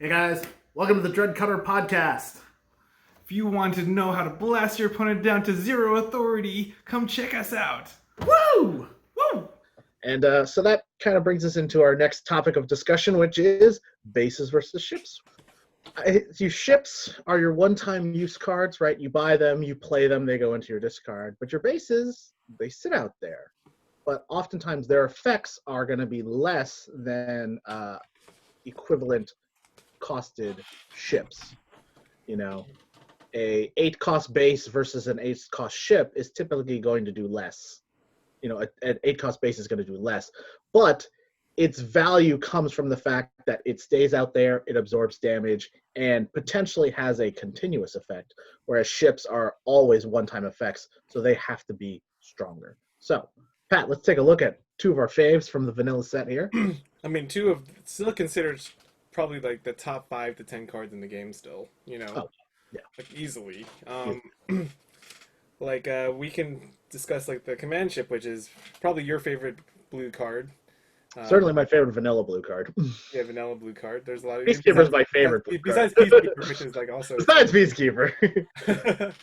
Hey guys, welcome to the Dreadcutter Podcast. If you want to know how to blast your opponent down to zero authority, come check us out. Woo! Woo! And so that kind of brings us into our next topic of discussion, which is bases versus ships. Ships are your one-time use cards, right? You buy them, you play them, they go into your discard. But your bases, they sit out there. But oftentimes their effects are going to be less than equivalent costed ships. You know, a 8-cost base versus an 8-cost ship is typically going to do less. You know, an 8-cost base is going to do less. But its value comes from the fact that it stays out there, it absorbs damage, and potentially has a continuous effect, whereas ships are always one-time effects, so they have to be stronger. So, Pat, let's take a look at two of our faves from the vanilla set here. I mean, two of still considered probably like the top 5 to 10 cards in the game still, you know. Oh, yeah. Like easily. We can discuss like the command ship, which is probably your favorite blue card. Certainly my favorite vanilla blue card. Yeah, vanilla blue card. There's a lot of Peacekeeper's my favorite blue besides card. Peacekeeper, which is like also Besides Peacekeeper.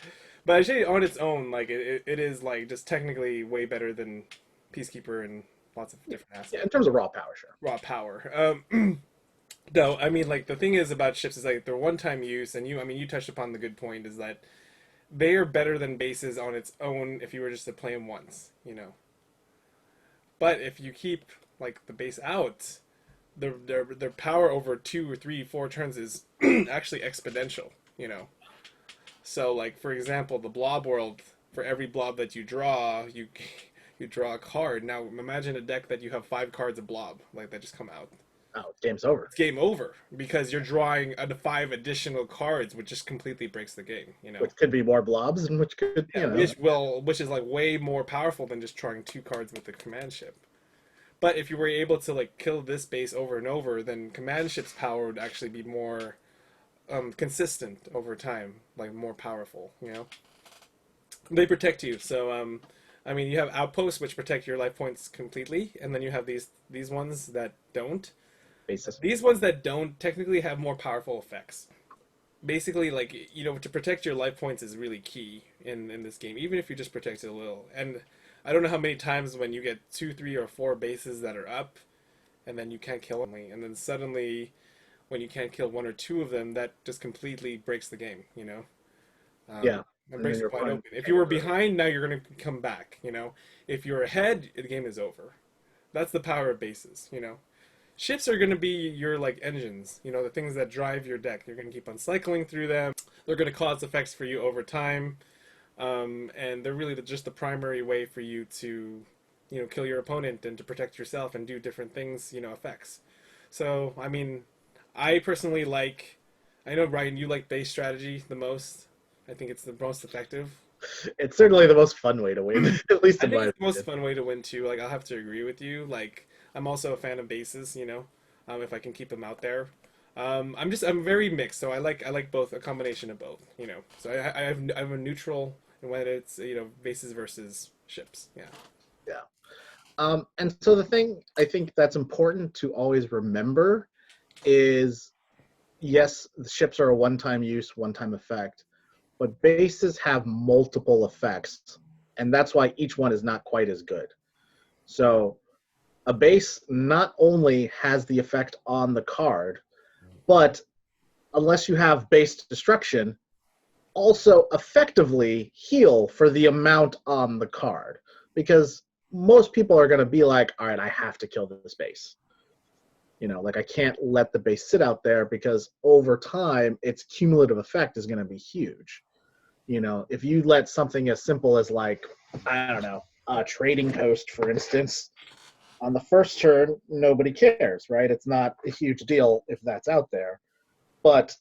But actually on its own, like it is like just technically way better than Peacekeeper and lots of different aspects. Yeah, in terms of raw power, sure. Raw power. No, I mean, like, the thing is about ships is, like, they're one-time use, and you touched upon the good point, is that they are better than bases on its own if you were just to play them once, you know. But if you keep, like, the base out, their power over 2 or 3, 4 turns is actually exponential, you know. So, like, for example, the blob world, for every blob that you draw, you draw a card. Now, imagine a deck that you have 5 cards of blob, like, that just come out. Oh, game's over. It's game over because you're drawing 5 additional cards, which just completely breaks the game. You know, Which could be more blobs, and which could, you know. which is like way more powerful than just drawing 2 cards with the command ship. But if you were able to like kill this base over and over, then command ship's power would actually be more consistent over time, like more powerful. You know, they protect you. So I mean, you have outposts which protect your life points completely, and then you have these ones that don't. Basis. These ones that don't technically have more powerful effects. Basically, like, you know, to protect your life points is really key in this game, even if you just protect it a little. And I don't know how many times when you get 2, 3, or 4 bases that are up, and then you can't kill them, and then suddenly, when you can't kill 1 or 2 of them, that just completely breaks the game, you know? Yeah. It breaks it wide open. If you were behind, now you're going to come back, you know? If you're ahead, the game is over. That's the power of bases, you know? Ships are going to be your, like, engines, you know, the things that drive your deck. You're going to keep on cycling through them. They're going to cause effects for you over time. And they're really just the primary way for you to, you know, kill your opponent and to protect yourself and do different things, you know, effects. So, I mean, I personally like... I know, Ryan, you like base strategy the most. I think it's the most effective. It's certainly the most fun way to win, at least in my opinion. It's the most fun way to win, too. Like, I'll have to agree with you. Like... I'm also a fan of bases, you know, if I can keep them out there. I'm very mixed, so I like both, a combination of both, you know. So I'm a neutral when it's, you know, bases versus ships, yeah. Yeah. And so the thing I think that's important to always remember is, yes, the ships are a one-time use, one-time effect, but bases have multiple effects, and that's why each one is not quite as good. So a base not only has the effect on the card, but unless you have base destruction, also effectively heal for the amount on the card. Because most people are going to be like, all right, I have to kill this base. You know, like I can't let the base sit out there because over time, its cumulative effect is going to be huge. You know, if you let something as simple as like, I don't know, a trading post, for instance, on the first turn, nobody cares, right? It's not a huge deal if that's out there. But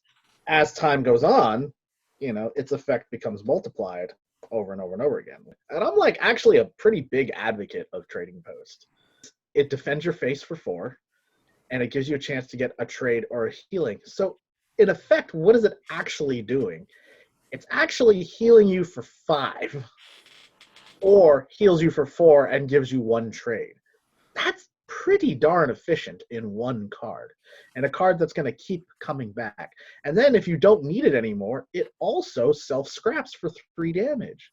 as time goes on, you know, its effect becomes multiplied over and over and over again. And I'm like actually a pretty big advocate of Trading Post. It defends your face for 4, and it gives you a chance to get a trade or a healing. So in effect, what is it actually doing? It's actually healing you for 5, or heals you for 4 and gives you 1 trade. That's pretty darn efficient in one card, and a card that's going to keep coming back. And then if you don't need it anymore, it also self-scraps for 3 damage.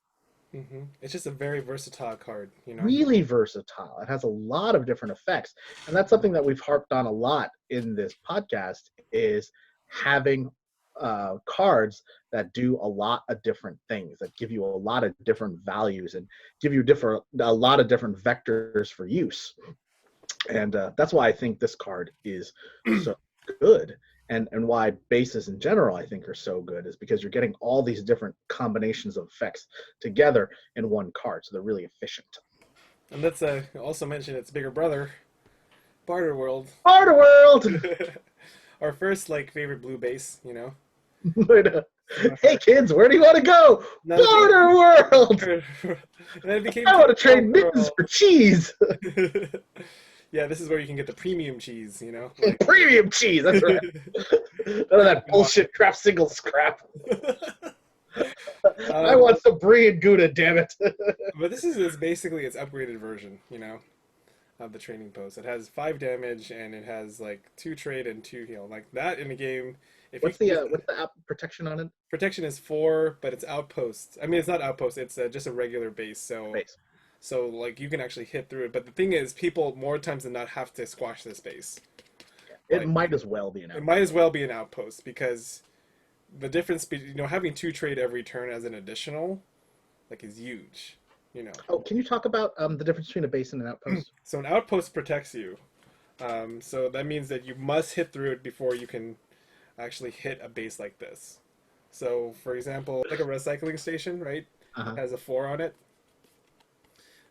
Mm-hmm. It's just a very versatile card, you know. Really versatile. It has a lot of different effects, and that's something that we've harped on a lot in this podcast, is having cards that do a lot of different things, that give you a lot of different values and give you a lot of different vectors for use. And that's why I think this card is so good, and why bases in general I think are so good, is because you're getting all these different combinations of effects together in one card, so they're really efficient. And let's also mention its bigger brother, Barter World. Barter World! Our first favorite blue base, you know. Hey kids, where do you want to go? Barter World! And then it became I want to trade mittens for cheese! Yeah, this is where you can get the premium cheese, you know? Premium cheese, that's right. None of that bullshit crap single scrap. I want some brie and Gouda, damn it. But this is basically its upgraded version, you know, of the training post. It has 5 damage, and it has 2 trade and 2 heal. Like that in the game. What's the protection on it? Protection is 4, but it's outpost. I mean, it's not outpost. It's just a regular base. So you can actually hit through it. But the thing is, people more times than not have to squash this base. It might as well be an outpost. It might as well be an outpost, because the difference between having 2 trade every turn as an additional is huge. You know. Oh, can you talk about the difference between a base and an outpost? So an outpost protects you. So that means that you must hit through it before you can actually hit a base like this. So, for example, a recycling station, right? Has a 4 on it.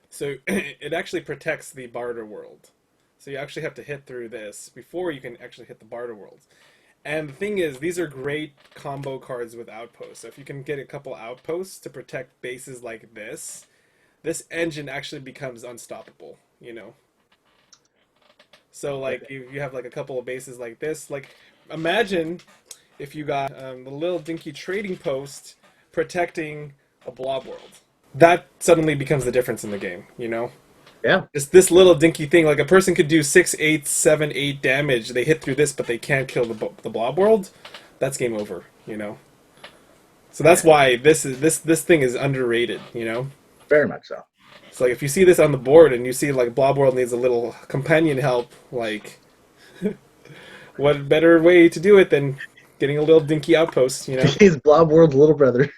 So it actually protects the Barter World. So you actually have to hit through this before you can actually hit the Barter World. And the thing is, these are great combo cards with outposts. So if you can get a couple outposts to protect bases like this engine actually becomes unstoppable, you know? So if you have a couple of bases like this, imagine if you got the little dinky trading post protecting a blob world. That suddenly becomes the difference in the game, you know? Yeah. Just this little dinky thing, a person could do 6, 8, 7, 8 damage. They hit through this, but they can't kill the blob world. That's game over, you know? So that's why this thing is underrated, you know? Very much so. So if you see this on the board and you see blob world needs a little companion help, what better way to do it than getting a little dinky outpost, you know? He's blob world's little brother.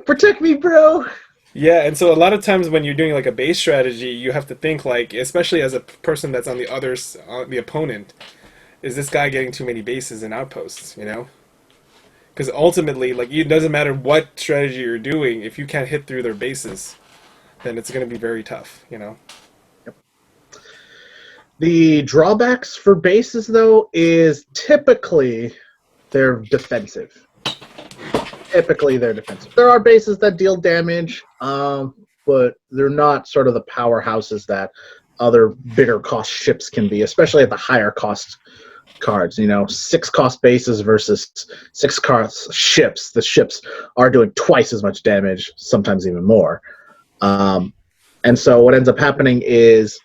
Protect me, bro! Yeah, and so a lot of times when you're doing a base strategy, you have to think especially as a person that's on the opponent, is this guy getting too many bases and outposts, you know? Because ultimately, it doesn't matter what strategy you're doing, if you can't hit through their bases, then it's going to be very tough, you know? Yep. The drawbacks for bases, though, is typically they're defensive. There are bases that deal damage, but they're not sort of the powerhouses that other bigger cost ships can be, especially at the higher cost cards. 6 cost bases versus 6 cost ships. The ships are doing twice as much damage, sometimes even more. And so what ends up happening is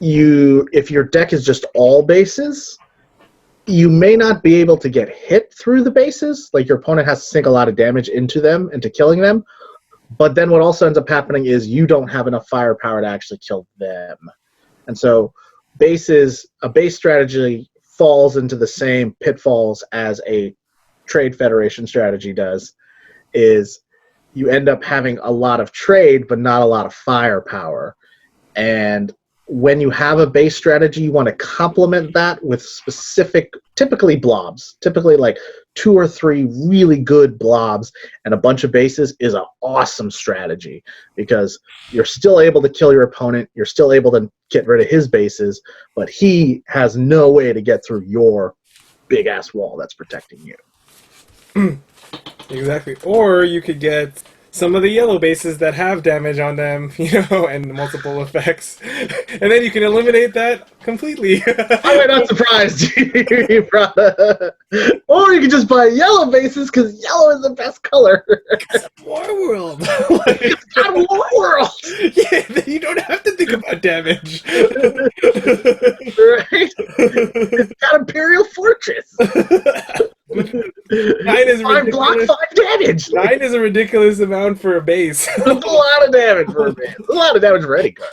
if your deck is just all bases, you may not be able to get hit through the bases. Your opponent has to sink a lot of damage into them, into killing them. But then what also ends up happening is you don't have enough firepower to actually kill them. And so a base strategy falls into the same pitfalls as a trade federation strategy does, is you end up having a lot of trade but not a lot of firepower. And when you have a base strategy, you want to complement that with specific, typically blobs. Typically 2 or 3 really good blobs and a bunch of bases is an awesome strategy, because you're still able to kill your opponent, you're still able to get rid of his bases, but he has no way to get through your big-ass wall that's protecting you. Exactly. Or you could get some of the yellow bases that have damage on them, and multiple effects. And then you can eliminate that completely. I'm not surprised you brought that. Or you can just buy yellow bases, because yellow is the best color. War World. It's got War World. Yeah, then you don't have to think about damage. Right? It's got Imperial Fortress. 9 is I'm block ridiculous. 5 damage. 9 is a ridiculous amount for a base. That's a lot of damage for a base. A lot of damage for any card.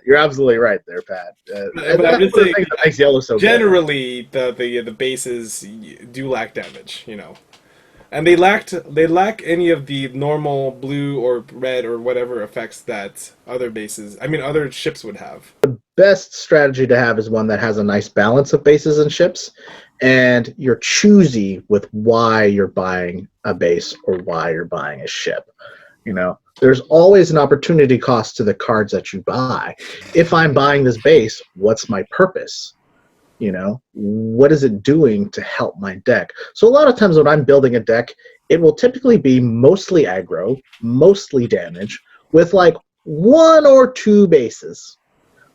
You're absolutely right there, Pat. But I'm just saying, that makes yellow so generally, the bases do lack damage, and they lack any of the normal blue or red or whatever effects that other ships would have. best strategy to have is one that has a nice balance of bases and ships, and you're choosy with why you're buying a base or why you're buying a ship. There's always an opportunity cost to the cards that you buy. If I'm buying this base, what's my purpose? What is it doing to help my deck? So a lot of times when I'm building a deck, it will typically be mostly aggro, mostly damage, with like 1 or 2 bases.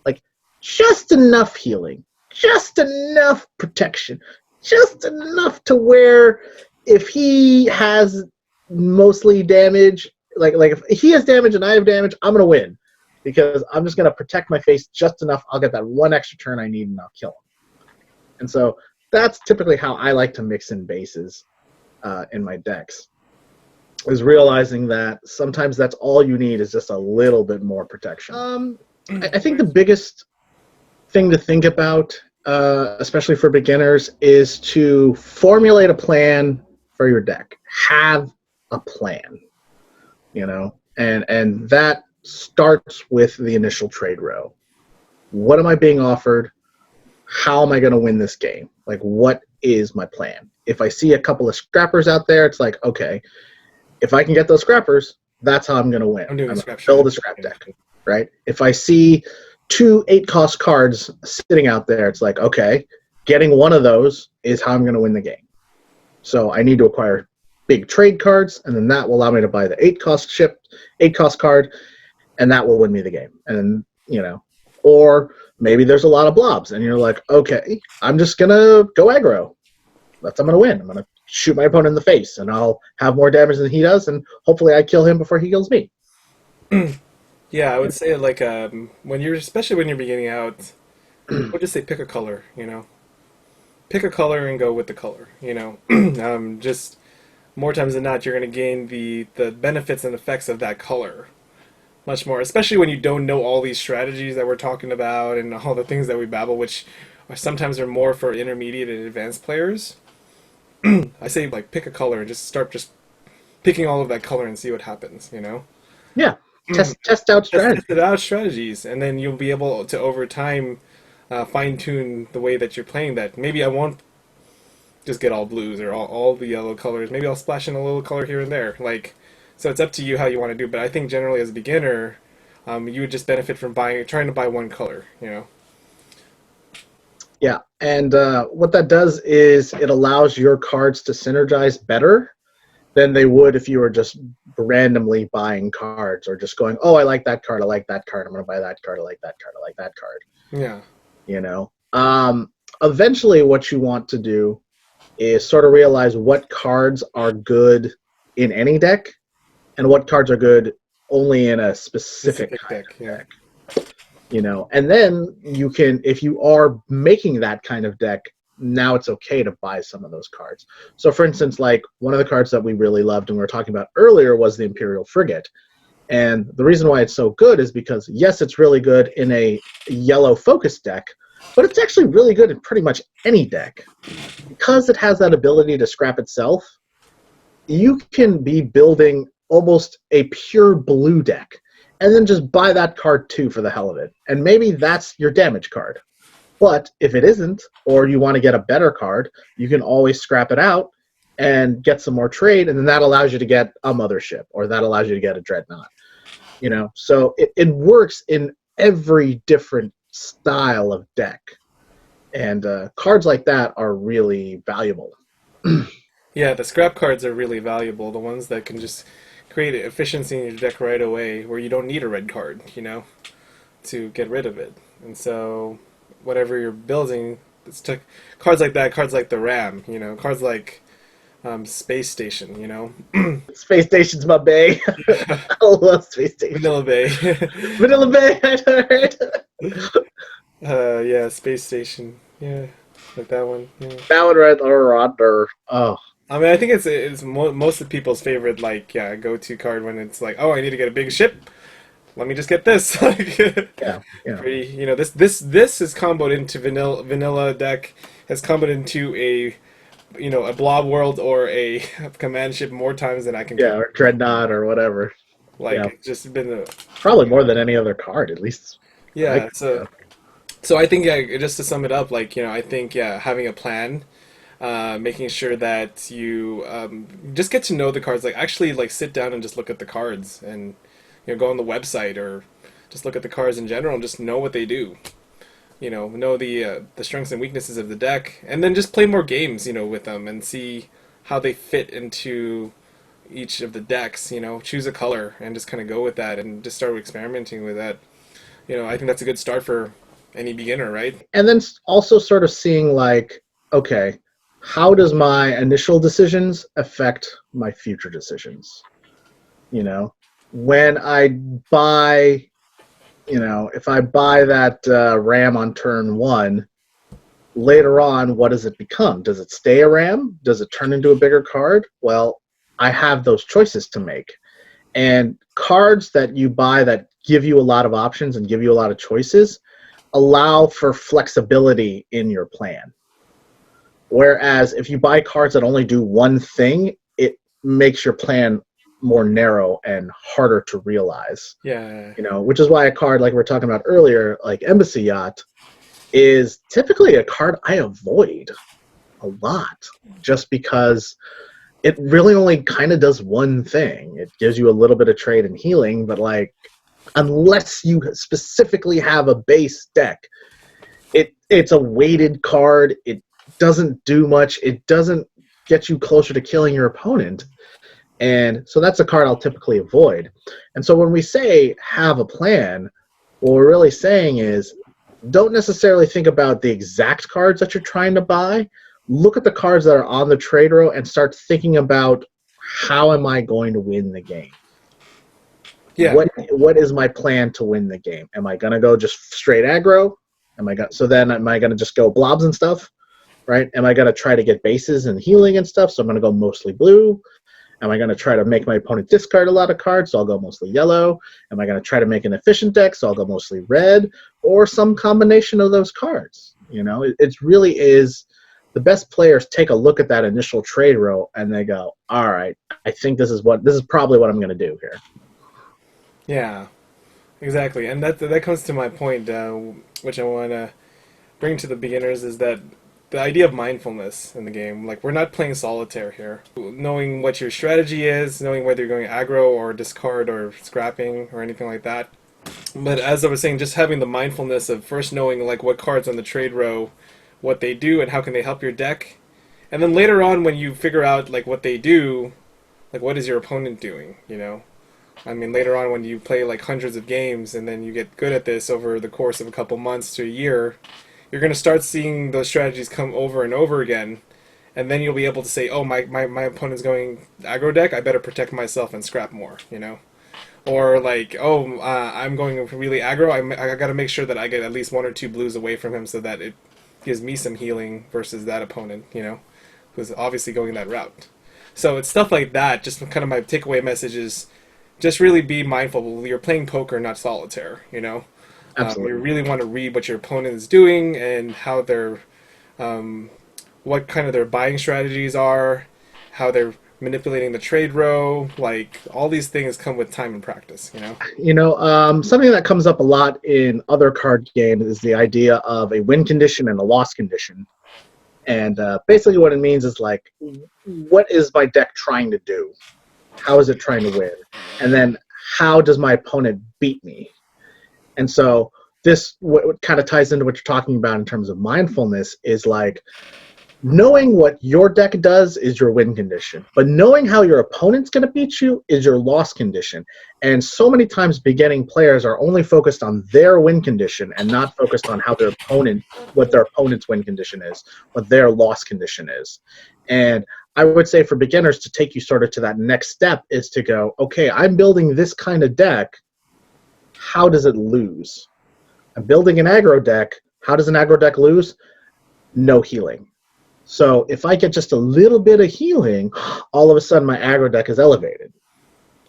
Like just enough healing, just enough protection, just enough to where if he has mostly damage, like if he has damage and I have damage, I'm going to win. Because I'm just going to protect my face just enough. I'll get that 1 extra turn I need and I'll kill him. And so that's typically how I like to mix in bases in my decks, is realizing that sometimes that's all you need is just a little bit more protection. I think the biggest thing to think about, especially for beginners, is to formulate a plan for your deck. Have a plan, and that starts with the initial trade row. What am I being offered? How am I going to win this game? Like, what is my plan? If I see a couple of scrappers out there, it's like, okay, if I can get those scrappers, that's how I'm going to win. I'm going to build a scrap deck, right? If I see 2 8-cost cards sitting out there, it's like, okay, getting one of those is how I'm going to win the game. So I need to acquire big trade cards, and then that will allow me to buy the 8-cost card, and that will win me the game. And or maybe there's a lot of blobs, and you're like, okay, I'm just going to go aggro. I'm going to win. I'm going to shoot my opponent in the face, and I'll have more damage than he does, and hopefully I kill him before he kills me. Yeah, I would say especially when you're beginning out, we'll just say pick a color, Pick a color and go with the color, Just more times than not, you're going to gain the benefits and effects of that color. Much more, especially when you don't know all these strategies that we're talking about and all the things that we babble, which sometimes are more for intermediate and advanced players. I say pick a color and just start picking all of that color and see what happens. Yeah, test out strategies. Test out strategies, and then you'll be able to over time fine tune the way that you're playing that. Maybe I won't just get all blues or all the yellow colors. Maybe I'll splash in a little color here and there, So it's up to you how you want to do, but I think generally as a beginner, you would just benefit from trying to buy one color, Yeah, and what that does is it allows your cards to synergize better than they would if you were just randomly buying cards or just going, oh, I like that card, I like that card, I'm going to buy that card, I like that card, I like that card. Yeah. Eventually what you want to do is sort of realize what cards are good in any deck and what cards are good only in a specific kind of deck. And then you can, if you are making that kind of deck, now it's okay to buy some of those cards. So for instance, one of the cards that we really loved and we were talking about earlier was the Imperial Frigate. And the reason why it's so good is because, yes, it's really good in a yellow focus deck, but it's actually really good in pretty much any deck. Because it has that ability to scrap itself, you can be building almost a pure blue deck and then just buy that card too for the hell of it. And maybe that's your damage card. But if it isn't, or you want to get a better card, you can always scrap it out and get some more trade, and then that allows you to get a mothership, or that allows you to get a dreadnought. So it works in every different style of deck. And cards like that are really valuable. Yeah, the scrap cards are really valuable. The ones that can just create efficiency in your deck right away, where you don't need a red card, to get rid of it. And so, whatever you're building, cards like that, cards like the Ram, cards like Space Station, you know? Space Station's my bae. I love Space Station. Vanilla Bay. Vanilla Bay, I know, right? Yeah, Space Station. Yeah, like that one. Yeah. That one right there. Oh, I mean, I think it's most of people's favorite, like, yeah, go-to card when it's like, oh, I need to get a big ship. Let me just get this. Like, yeah. pretty, you know, this is comboed into vanilla deck has comboed into a, you know, a blob world or a command ship more times than I can. Yeah, or Dreadnought or whatever. Like, yeah. it's just been a Probably more than any other card, at least. yeah. So I think, yeah, just to sum it up, like, you know, I think, yeah, having a plan, making sure that you just get to know the cards, like actually like sit down and just look at the cards and, you know, go on the website or just look at the cards in general and just know what they do. You know the strengths and weaknesses of the deck, and then just play more games, you know, with them and see how they fit into each of the decks. You know, choose a color and just kind of go with that and just start experimenting with that. You know, I think that's a good start for any beginner, right? And then also sort of seeing like, okay, how does my initial decisions affect my future decisions? You know, when I buy, you know, if I buy that ram on turn 1, later on, what does it become? Does it stay a ram? Does it turn into a bigger card? Well, I have those choices to make. And cards that you buy that give you a lot of options and give you a lot of choices allow for flexibility in your plan. Whereas if you buy cards that only do one thing, it makes your plan more narrow and harder to realize. Yeah. You know, which is why a card like we were talking about earlier, like Embassy Yacht, is typically a card I avoid a lot just because it really only kind of does one thing. It gives you a little bit of trade and healing, but like unless you specifically have a base deck, it's a weighted card. It doesn't do much. It doesn't get you closer to killing your opponent. And so that's a card I'll typically avoid. And so when we say have a plan, what we're really saying is don't necessarily think about the exact cards that you're trying to buy. Look at the cards that are on the trade row and start thinking about how am I going to win the game? Yeah. What is my plan to win the game? Am I going to go just straight aggro? Am I going to just go blobs and stuff? Right? Am I going to try to get bases and healing and stuff? So I'm going to go mostly blue. Am I going to try to make my opponent discard a lot of cards? So I'll go mostly yellow. Am I going to try to make an efficient deck? So I'll go mostly red, or some combination of those cards. You know, it really is. The best players take a look at that initial trade row and they go, all right, I think this is probably what I'm going to do here. Yeah, exactly. And that comes to my point, which I want to bring to the beginners, is that the idea of mindfulness in the game. Like, we're not playing solitaire here. Knowing what your strategy is, knowing whether you're going aggro or discard or scrapping or anything like that. But as I was saying, just having the mindfulness of first knowing like what cards on the trade row, what they do and how can they help your deck. And then later on when you figure out like what they do, like what is your opponent doing, you know? I mean, later on when you play like hundreds of games and then you get good at this over the course of a couple months to a year, you're going to start seeing those strategies come over and over again, and then you'll be able to say, oh, my opponent's going aggro deck, I better protect myself and scrap more, you know? Or like, oh, I'm going really aggro, I got to make sure that I get at least 1 or 2 blues away from him so that it gives me some healing versus that opponent, you know, who's obviously going that route. So it's stuff like that, just kind of my takeaway message is just really be mindful. You're playing poker, not solitaire, you know? Absolutely. You really want to read what your opponent is doing and how they're, what kind of their buying strategies are, how they're manipulating the trade row. Like, all these things come with time and practice, you know? You know, something that comes up a lot in other card games is the idea of a win condition and a loss condition. And basically what it means is like, what is my deck trying to do? How is it trying to win? And then how does my opponent beat me? And so this what kind of ties into what you're talking about in terms of mindfulness is like knowing what your deck does is your win condition, but knowing how your opponent's going to beat you is your loss condition. And so many times beginning players are only focused on their win condition and not focused on how what their opponent's win condition is, what their loss condition is. And I would say for beginners to take you sort of to that next step is to go, okay, I'm building this kind of deck. How does it lose? I'm building an aggro deck. How does an aggro deck lose? No healing. So if I get just a little bit of healing, all of a sudden my aggro deck is elevated,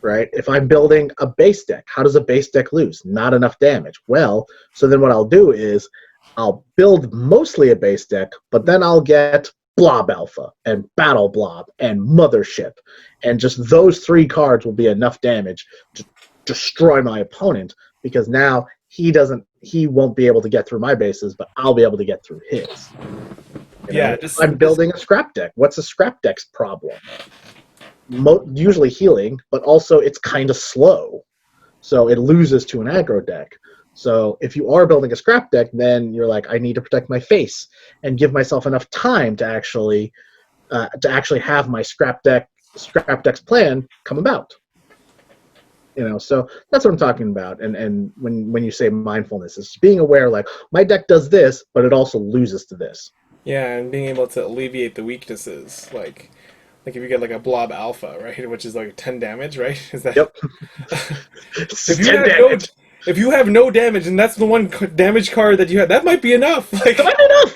right? If I'm building a base deck, how does a base deck lose? Not enough damage. Well, so then what I'll do is I'll build mostly a base deck, but then I'll get Blob Alpha and Battle Blob and Mothership. And just those 3 cards will be enough damage to destroy my opponent, because now he won't be able to get through my bases, but I'll be able to get through his. I'm building a scrap deck. What's a scrap deck's problem? Usually healing, but also it's kind of slow. So it loses to an aggro deck. So if you are building a scrap deck, then you're like, I need to protect my face and give myself enough time to actually have my scrap deck's plan come about. So that's what I'm talking about. And when you say mindfulness, it's being aware, like, my deck does this, but it also loses to this. Yeah, and being able to alleviate the weaknesses, like if you get like a Blob Alpha, right, which is like 10 damage, right? Is that? Yep. If you have no damage, and that's the one damage card that you have, that might be enough. Like, that might be enough.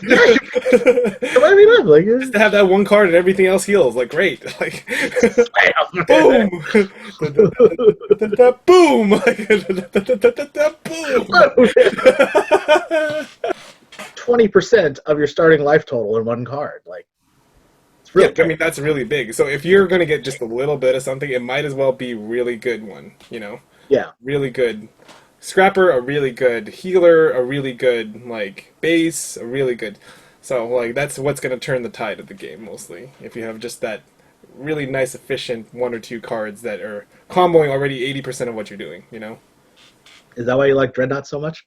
That might be enough. Like, just to have that one card and everything else heals, like, great. Like, boom, boom, boom. 20% of your starting life total in one card, like. Really, I mean, that's really big. So if you're going to get just a little bit of something, it might as well be a really good one, Yeah. Really good scrapper, a really good healer, a really good, like, base, a really good... So, like, that's what's going to turn the tide of the game, mostly. If you have just that really nice, efficient 1 or 2 cards that are comboing already 80% of what you're doing, Is that why you like Dreadnought so much?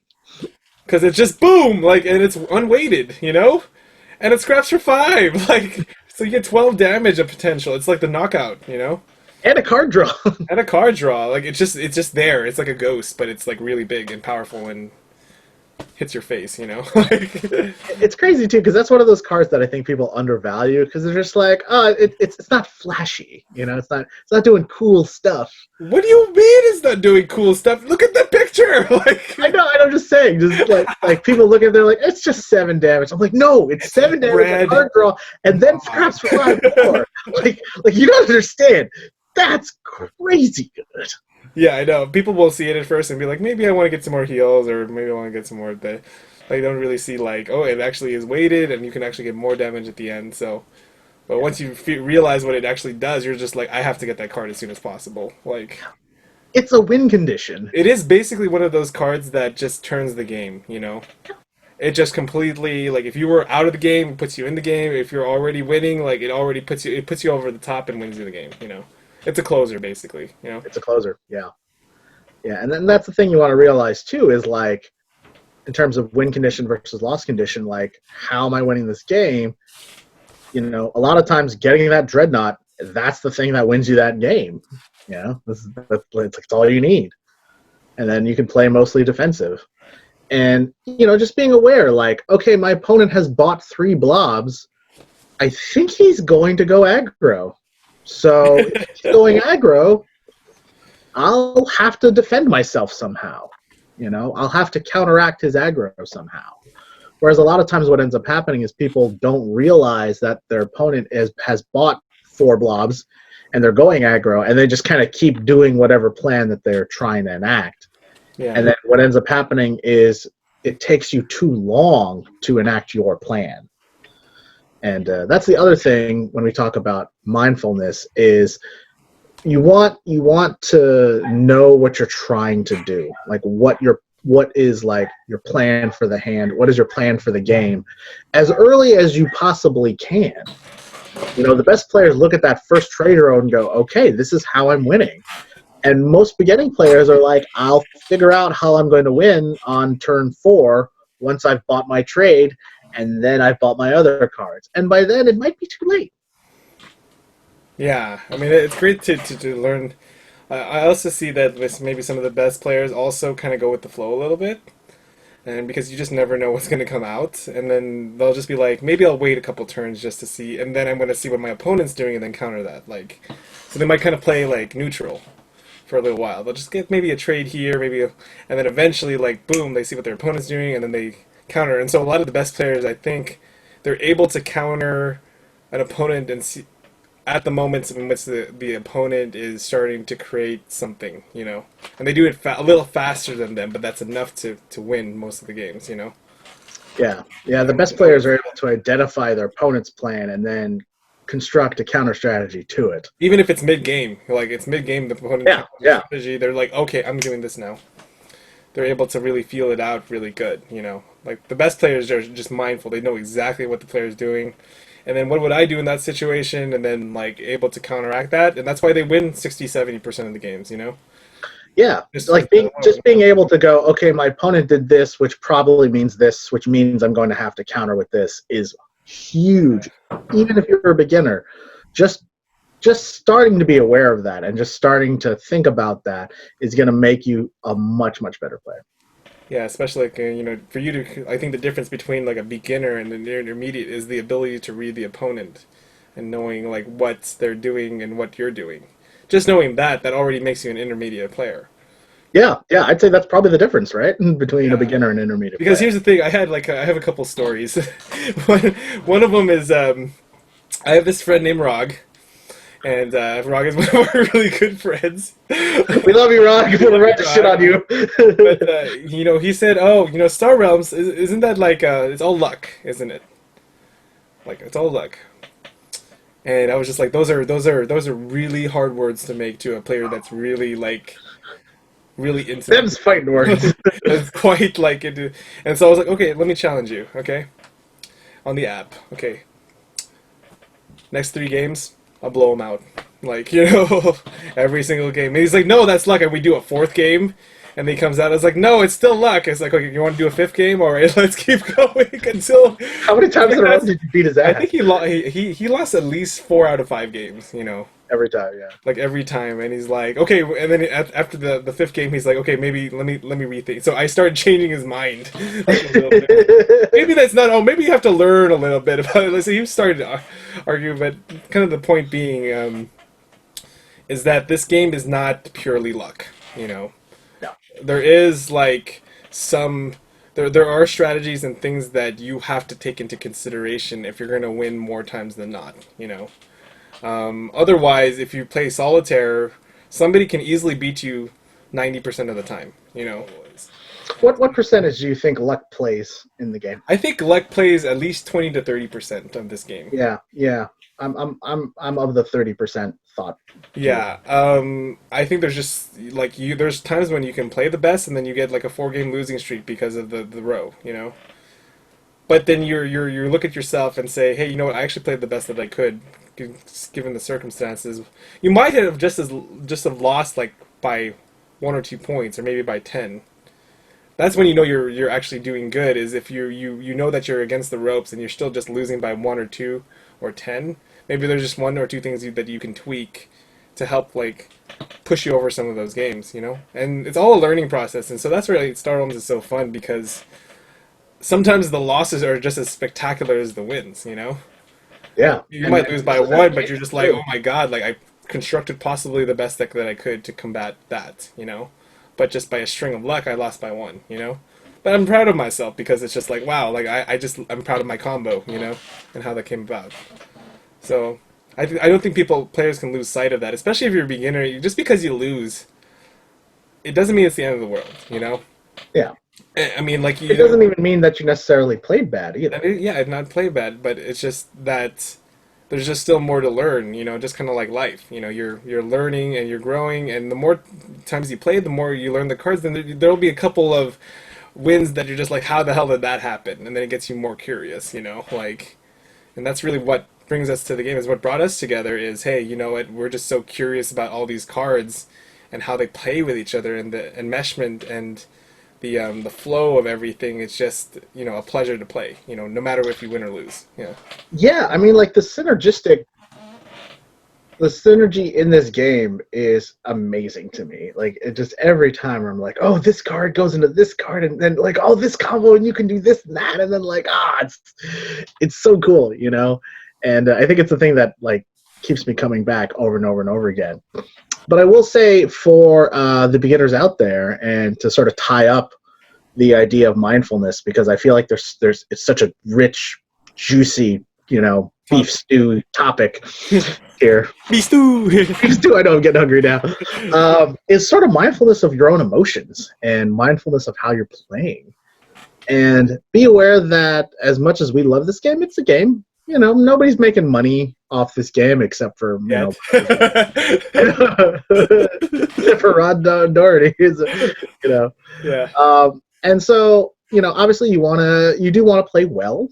Because it's just boom! Like, and it's unweighted, And it scraps for 5, like... So you get 12 damage of potential. It's like the knockout, And a card draw. And a card draw. Like, it's just there. It's like a ghost, but it's like really big and powerful and hits your face, It's crazy too, because that's one of those cards that I think people undervalue, because they're just like, oh, it's not flashy, it's not doing cool stuff. What do you mean it's not doing cool stuff? Look at the picture. Like, I know, I'm just saying, just like people look at it, they're like, it's just 7 damage. I'm like, no, it's 7 damage, a card draw, and then scraps for 5 more. Like you don't understand. That's crazy good. Yeah, I know. People will see it at first and be like, maybe I want to get some more heals, or maybe I want to get some more... They don't really see, like, oh, it actually is weighted, and you can actually get more damage at the end, so... But once you realize what it actually does, you're just like, I have to get that card as soon as possible. Like... It's a win condition. It is basically one of those cards that just turns the game, It just completely... Like, if you were out of the game, it puts you in the game. If you're already winning, like, it already puts you over the top and wins you the game, It's a closer, basically, It's a closer, yeah. Yeah, and then that's the thing you want to realize, too, is, like, in terms of win condition versus loss condition, like, how am I winning this game? A lot of times getting that Dreadnought, that's the thing that wins you that game. That's all you need. And then you can play mostly defensive. And, just being aware, like, okay, my opponent has bought 3 blobs. I think he's going to go aggro. So if he's going aggro, I'll have to defend myself somehow. I'll have to counteract his aggro somehow. Whereas a lot of times what ends up happening is people don't realize that their opponent has bought 4 blobs and they're going aggro, and they just kind of keep doing whatever plan that they're trying to enact. Yeah. And then what ends up happening is it takes you too long to enact your plan. And that's the other thing when we talk about mindfulness is you want to know what you're trying to do, like what is like your plan for the hand, what is your plan for the game, as early as you possibly can. The best players look at that first trade row and go, okay, this is how I'm winning. And most beginning players are like, I'll figure out how I'm going to win on turn 4 once I've bought my trade, and then I've bought my other cards. And by then, it might be too late. Yeah, I mean, it's great to learn. I also see that with maybe some of the best players also kind of go with the flow a little bit. and because you just never know what's going to come out, and then they'll just be like, maybe I'll wait a couple turns just to see, and then I'm going to see what my opponent's doing and then counter that. Like, so they might kind of play like neutral for a little while. They'll just get maybe a trade here, and then eventually, like, boom, they see what their opponent's doing, and then they counter. And so a lot of the best players, I think, they're able to counter an opponent and see at the moments in which the opponent is starting to create something, you know. And they do it a little faster than them, but that's enough to win most of the games, you know. Yeah, the best players are able to identify their opponent's plan and then construct a counter strategy to it. Even if it's mid-game, like it's mid-game, the opponent strategy, they're like, okay, I'm doing this now. They're able to really feel it out really good, you know. Like, the best players are just mindful. They know exactly what the player's doing. And then what would I do in that situation? And then, like, able to counteract that. And that's why they win 60-70% of the games, you know? Yeah, like being able to go, okay, my opponent did this, which probably means this, which means I'm going to have to counter with this, is huge. Even if you're a beginner, just starting to be aware of that and just starting to think about that is going to make you a much, much better player. Yeah, especially, like, you know, for you to, I think the difference between, like, a beginner and an intermediate is the ability to read the opponent and knowing, like, what they're doing and what you're doing. Just knowing that already makes you an intermediate player. Yeah, I'd say that's probably the difference, right, between a beginner and intermediate. Because player. Here's the thing, I have a couple stories. one of them is, I have this friend named Rog, and Rog is one of our really good friends. We love you, Rog. We'll write the shit on you. But, you know, he said, oh, you know, Star Realms, isn't that like, it's all luck, isn't it? Like, it's all luck. And I was just like, those are really hard words to make to a player that's really, like, really into Them's fighting words. It's quite like it. And so I was like, okay, let me challenge you, okay? On the app, okay. Next 3 games, I'll blow them out. Like, you know, every single game. And he's like, no, that's luck. And we do a 4th game. And he comes out, I was like, no, it's still luck. It's like, okay, you want to do a 5th game? All right, let's keep going until... How many times in a row did you beat his ass? I think he lost at least 4 out of 5 games, you know. Every time, yeah. Like, every time. And he's like, okay, and then after the 5th game, he's like, okay, maybe let me rethink. So I started changing his mind. Like, a little bit. Maybe that's not, maybe you have to learn a little bit about it. So he started to argue, but kind of the point being is that this game is not purely luck, you know. No. There is, like, there are strategies and things that you have to take into consideration if you're going to win more times than not, you know. Otherwise, if you play solitaire, somebody can easily beat you 90% of the time, you know. What percentage do you think luck plays in the game? I think luck plays at least 20 to 30% of this game. Yeah. I'm of the 30% thought. Yeah. I think there's just like there's times when you can play the best and then you get like a 4-game losing streak because of the row, you know. But then you look at yourself and say, hey, you know what? I actually played the best that I could, given the circumstances. You might have just have lost like by 1 or 2 points, or maybe by 10. That's when you know you're actually doing good. Is if you know that you're against the ropes and you're still just losing by 1 or 2 or 10. Maybe there's just 1 or 2 things that you can tweak to help like push you over some of those games, you know. And it's all a learning process, and so that's where Star Realms is so fun, because sometimes the losses are just as spectacular as the wins, you know? Yeah. You might lose by 1, but you're just like, oh my god, like I constructed possibly the best deck that I could to combat that, you know? But just by a string of luck, I lost by 1, you know? But I'm proud of myself, because it's just like, wow, like I'm proud of my combo, you know? And how that came about. So, I don't think players can lose sight of that, especially if you're a beginner. Just because you lose, it doesn't mean it's the end of the world, you know? Yeah. I mean, like, it doesn't even mean that you necessarily played bad either. Yeah, not played bad, but it's just that there's just still more to learn, you know, just kind of like life. You know, you're learning and you're growing, and the more times you play, the more you learn the cards. Then there'll be a couple of wins that you're just like, how the hell did that happen? And then it gets you more curious, you know, like, and that's really what brings us to the game, is what brought us together is, hey, you know what, we're just so curious about all these cards and how they play with each other, and the enmeshment and the flow of everything. It's just, you know, a pleasure to play, you know, no matter if you win or lose. Yeah. Yeah, I mean, like, the synergistic the synergy in this game is amazing to me. Like, it just every time I'm like, oh, this card goes into this card, and then like, oh, this combo, and you can do this and that, and then like, it's so cool, you know. And I think it's the thing that like keeps me coming back over and over and over again. But I will say for the beginners out there, and to sort of tie up the idea of mindfulness, because I feel like there's it's such a rich, juicy, you know, beef stew topic here. Beef stew. Beef stew. I know I'm getting hungry now. Is sort of mindfulness of your own emotions and mindfulness of how you're playing, and be aware that as much as we love this game, it's a game. You know, nobody's making money off this game except for except for Rod Doherty. You know. Yeah. And so, you know, obviously you do want to play well.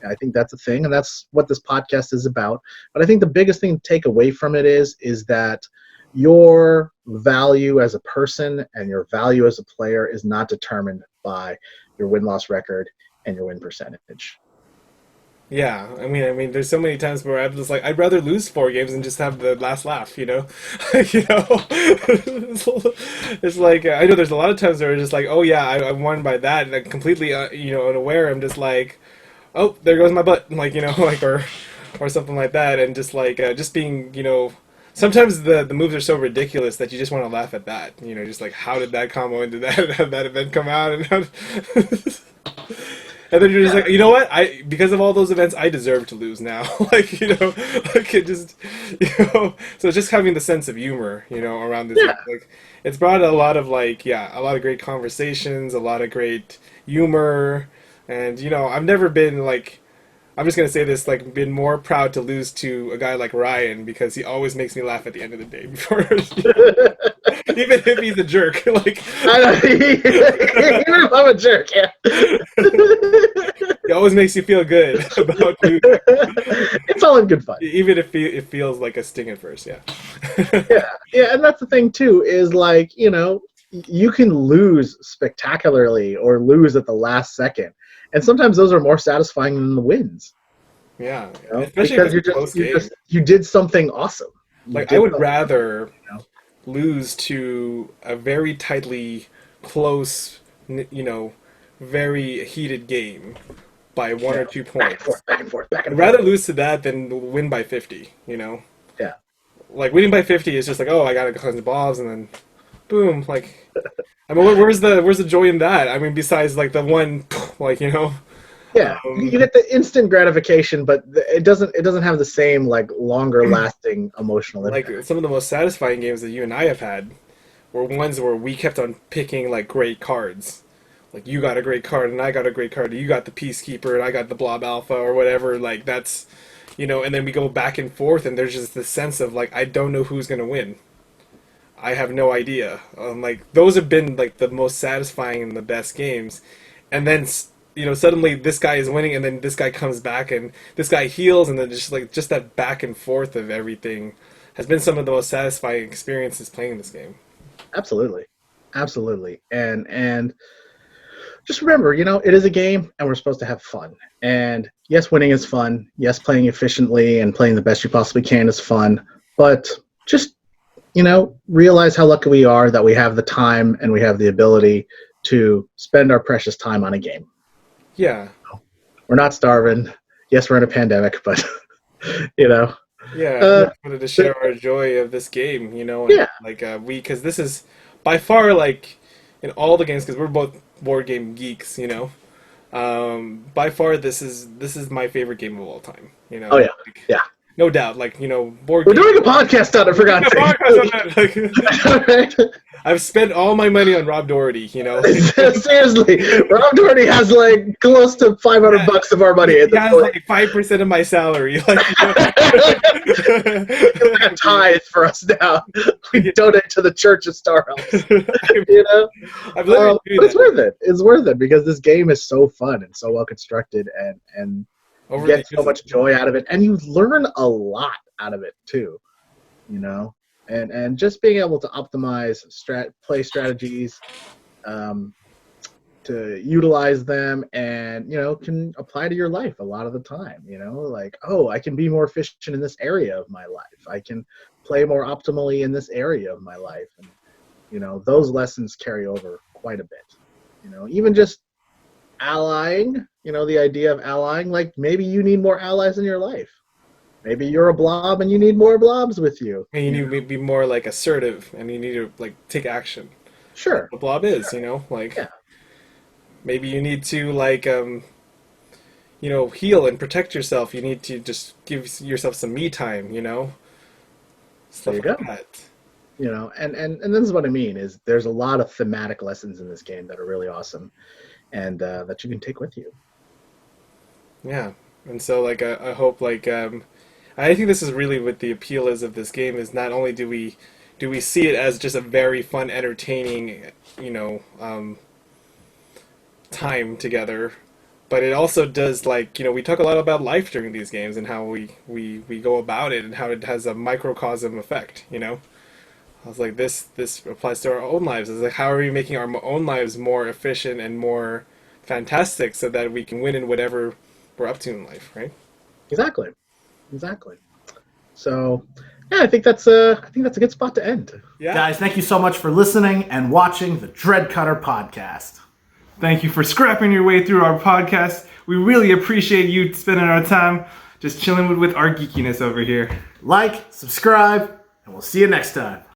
I think that's a thing, and that's what this podcast is about. But I think the biggest thing to take away from it is that your value as a person and your value as a player is not determined by your win-loss record and your win percentage. Yeah, I mean, there's so many times where I'm just like, I'd rather lose 4 games and just have the last laugh, you know? You know? It's like, I know there's a lot of times where it's just like, oh yeah, I won by that, and I'm completely, you know, unaware. I'm just like, oh, there goes my butt, like, you know, like, or something like that, and just like, just being, you know, sometimes the moves are so ridiculous that you just want to laugh at that, you know, just like, how did that combo into that event come out, and how and then you're just like, you know what? Because of all those events, I deserve to lose now. Like, you know, like it just, you know. So just having the sense of humor, you know, around this, like, it's brought a lot of like, a lot of great conversations, a lot of great humor, and you know, I've never been like, I'm just gonna say this, like, been more proud to lose to a guy like Ryan, because he always makes me laugh at the end of the day before, even if he's a jerk. Like, I know, even if I'm a jerk, yeah. He always makes you feel good about you. It's all in good fun, even if it feels like a sting at first. Yeah. yeah, and that's the thing too. Is like, you know, you can lose spectacularly or lose at the last second. And sometimes those are more satisfying than the wins. Yeah, you know? Especially because you did something awesome. Like, I would rather lose to a very tightly close, you know, very heated game by 1 or 2 points. Back and forth. I'd rather lose to that than win by 50. You know. Yeah. Like, winning by 50 is just like, oh, I got a tons of balls, and then boom, like. I mean, where's the joy in that? I mean, besides like the one, like, you know. Yeah, you get the instant gratification, but it doesn't have the same like longer lasting emotional impact. Like, some of the most satisfying games that you and I have had were ones where we kept on picking like great cards. Like, you got a great card and I got a great card. You got the Peacekeeper and I got the Blob Alpha or whatever. Like, that's, you know, and then we go back and forth, and there's just this sense of like, I don't know who's gonna win. I have no idea. Like, those have been like the most satisfying and the best games. And then, you know, suddenly this guy is winning, and then this guy comes back, and this guy heals, and then just that back and forth of everything has been some of the most satisfying experiences playing this game. Absolutely, and just remember, you know, it is a game, and we're supposed to have fun. And yes, winning is fun. Yes, playing efficiently and playing the best you possibly can is fun. But just, you know, realize how lucky we are that we have the time and we have the ability to spend our precious time on a game. Yeah. We're not starving. Yes, we're in a pandemic, but, you know. Yeah, I wanted to share our joy of this game, you know. And, yeah. Like, because this is by far, like, in all the games, because we're both board game geeks, you know. By far, this is my favorite game of all time, you know. Oh, yeah. Like, yeah. No doubt, like, you know, board. We're doing a podcast on it, for God's sake. I've spent all my money on Rob Doherty, you know. Seriously, Rob Doherty has like close to $500 of our money. He has like 5% of my salary. Like, you know. It's like a tithe for us now. We donate to the Church of Star Elves. You know, I've literally but it's worth it. It's worth it because this game is so fun and so well constructed, and you get so much joy out of it, and you learn a lot out of it too. You know. And just being able to optimize play strategies, utilize them, and can apply to your life a lot of the time. Like, oh, I can be more efficient in this area of my life. I can play more optimally in this area of my life, and those lessons carry over quite a bit. Even just allying. The idea of allying, like maybe you need more allies in your life. Maybe you're a blob and you need more blobs with you. And you need to be more like assertive, and you need to like take action. Sure. The blob is, like Yeah. maybe you need to like heal and protect yourself. You need to just give yourself some me time, stuff There you like go. that. And this is what I mean is there's a lot of thematic lessons in this game that are really awesome, and that you can take with you. Yeah, and so like I hope like I think this is really what the appeal is of this game, is not only do we see it as just a very fun, entertaining, time together, but it also does, like, we talk a lot about life during these games and how we go about it and how it has a microcosm effect. I was like, this applies to our own lives. It's like, how are we making our own lives more efficient and more fantastic so that we can win in whatever we're up to in life, right? Exactly. So, yeah, I think that's a good spot to end. Yeah. Guys, thank you so much for listening and watching the Dreadcutter Podcast. Thank you for scrapping your way through our podcast. We really appreciate you spending our time just chilling with our geekiness over here. Like, subscribe, and we'll see you next time.